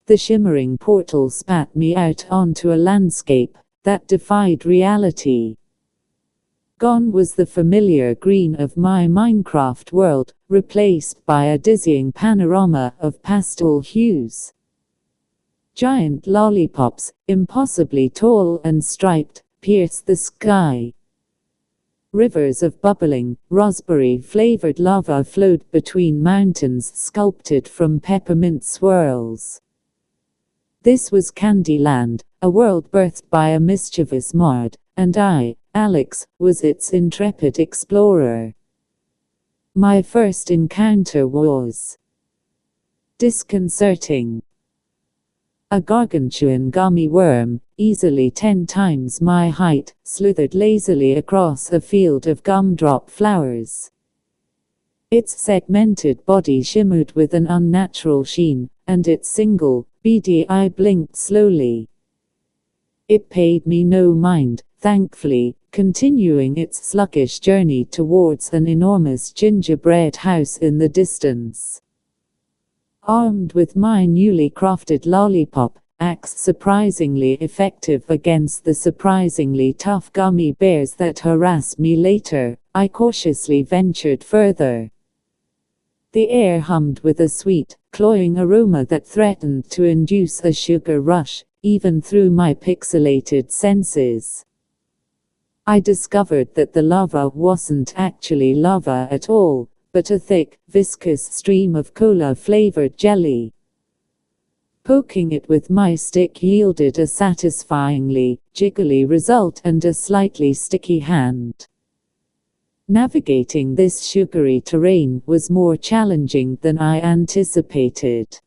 The shimmering portal spat me out onto a landscape that defied reality. Gone was the familiar green of my Minecraft world, replaced by a dizzying panorama of pastel hues. Giant lollipops, impossibly tall and striped, pierced the sky. Rivers of bubbling, raspberry-flavored lava flowed between mountains sculpted from peppermint swirls. This was Candyland, a world birthed by a mischievous Mard, and I, Alex, was its intrepid explorer. My first encounter was disconcerting. A gargantuan gummy worm, easily 10 times my height, slithered lazily across a field of gumdrop flowers. Its segmented body shimmered with an unnatural sheen, and its single, beady eye blinked slowly. It paid me no mind, thankfully, continuing its sluggish journey towards an enormous gingerbread house in the distance. Armed with my newly crafted lollipop axe, surprisingly effective against the surprisingly tough gummy bears that harassed me later, I cautiously ventured further. The air hummed with a sweet, cloying aroma that threatened to induce a sugar rush, even through my pixelated senses. I discovered that the lava wasn't actually lava at all, but a thick, viscous stream of cola-flavored jelly. Poking it with my stick yielded a satisfyingly jiggly result and a slightly sticky hand. Navigating this sugary terrain was more challenging than I anticipated.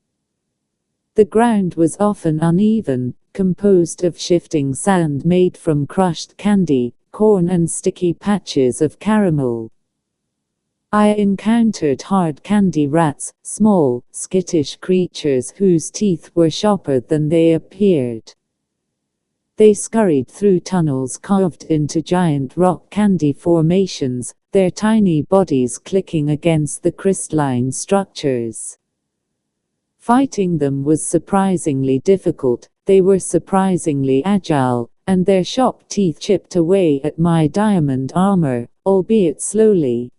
The ground was often uneven, composed of shifting sand made from crushed candy, corn and sticky patches of caramel. I encountered hard candy rats, small, skittish creatures whose teeth were sharper than they appeared. They scurried through tunnels carved into giant rock candy formations, their tiny bodies clicking against the crystalline structures. Fighting them was surprisingly difficult. They were surprisingly agile, and their sharp teeth chipped away at my diamond armor, albeit slowly.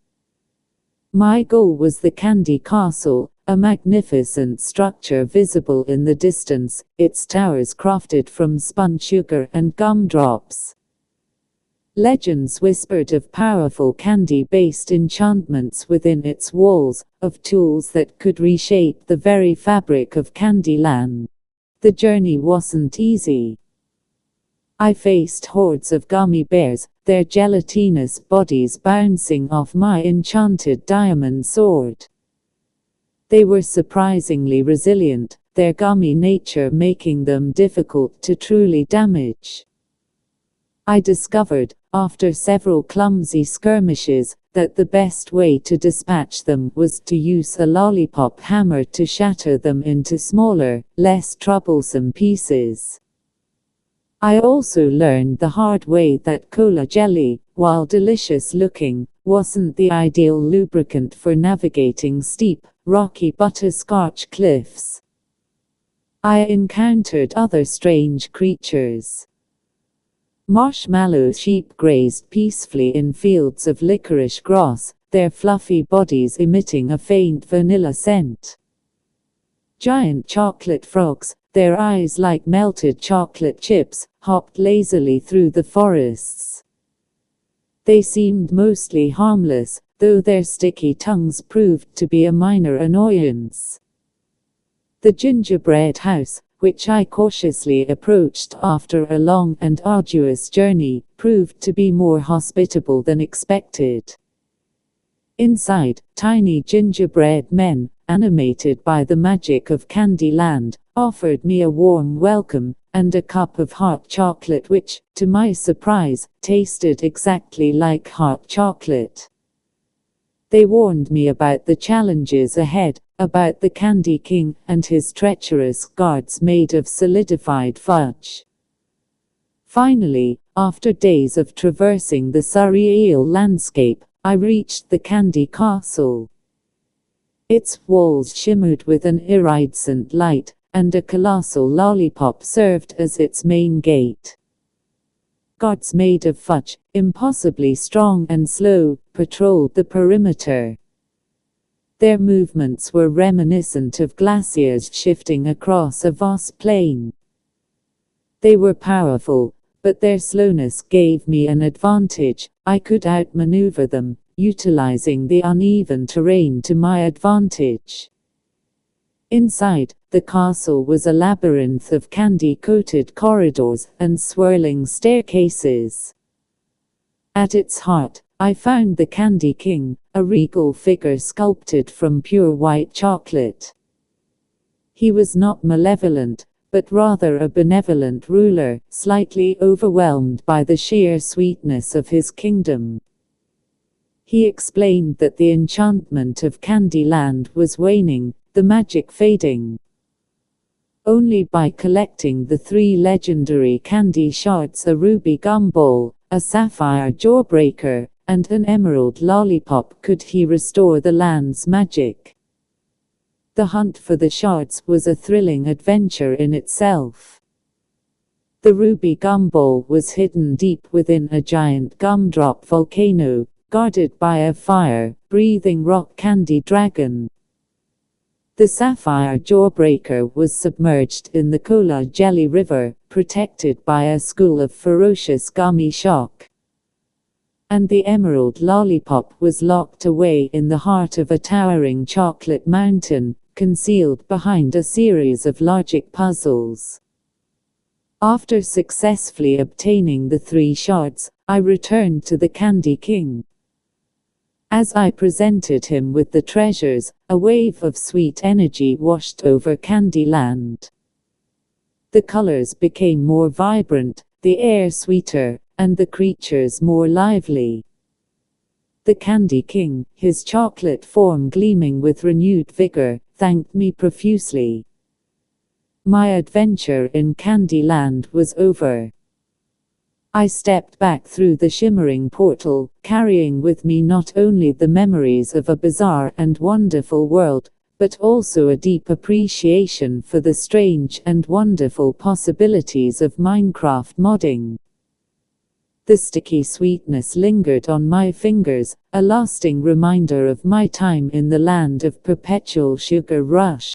My goal was the Candy Castle, a magnificent structure visible in the distance, its towers crafted from spun sugar and gumdrops. Legends whispered of powerful candy-based enchantments within its walls, of tools that could reshape the very fabric of Candyland. The journey wasn't easy. I faced hordes of gummy bears, their gelatinous bodies bouncing off my enchanted diamond sword. They were surprisingly resilient, their gummy nature making them difficult to truly damage. I discovered, after several clumsy skirmishes, that the best way to dispatch them was to use a lollipop hammer to shatter them into smaller, less troublesome pieces. I also learned the hard way that cola jelly, while delicious looking, wasn't the ideal lubricant for navigating steep, rocky butterscotch cliffs. I encountered other strange creatures. Marshmallow sheep grazed peacefully in fields of licorice grass, their fluffy bodies emitting a faint vanilla scent. Giant chocolate frogs, their eyes like melted chocolate chips, hopped lazily through the forests. They seemed mostly harmless, though their sticky tongues proved to be a minor annoyance. The gingerbread house, which I cautiously approached after a long and arduous journey, proved to be more hospitable than expected. Inside, tiny gingerbread men, animated by the magic of Candyland, offered me a warm welcome, and a cup of hot chocolate which, to my surprise, tasted exactly like hot chocolate. They warned me about the challenges ahead, about the Candy King and his treacherous guards made of solidified fudge. Finally, after days of traversing the surreal landscape, I reached the Candy Castle. Its walls shimmered with an iridescent light, and a colossal lollipop served as its main gate. Guards made of fudge, impossibly strong and slow, patrolled the perimeter. Their movements were reminiscent of glaciers shifting across a vast plain. They were powerful, but their slowness gave me an advantage. I could outmaneuver them, utilizing the uneven terrain to my advantage. Inside, the castle was a labyrinth of candy-coated corridors and swirling staircases. At its heart, I found the Candy King, a regal figure sculpted from pure white chocolate. He was not malevolent, but rather a benevolent ruler, slightly overwhelmed by the sheer sweetness of his kingdom. He explained that the enchantment of Candyland was waning, the magic fading. Only by collecting the 3 legendary candy shards, a ruby gumball, a sapphire jawbreaker, and an emerald lollipop, could he restore the land's magic. The hunt for the shards was a thrilling adventure in itself. The ruby gumball was hidden deep within a giant gumdrop volcano, guarded by a fire-breathing rock candy dragon. The sapphire jawbreaker was submerged in the cola jelly river, protected by a school of ferocious gummy shark. And the emerald lollipop was locked away in the heart of a towering chocolate mountain, concealed behind a series of logic puzzles. After successfully obtaining the 3 shards, I returned to the Candy King. As I presented him with the treasures, a wave of sweet energy washed over Candyland. The colors became more vibrant, the air sweeter, and the creatures more lively. The Candy King, his chocolate form gleaming with renewed vigor, thanked me profusely. My adventure in Candyland was over. I stepped back through the shimmering portal, carrying with me not only the memories of a bizarre and wonderful world, but also a deep appreciation for the strange and wonderful possibilities of Minecraft modding. The sticky sweetness lingered on my fingers, a lasting reminder of my time in the land of perpetual sugar rush.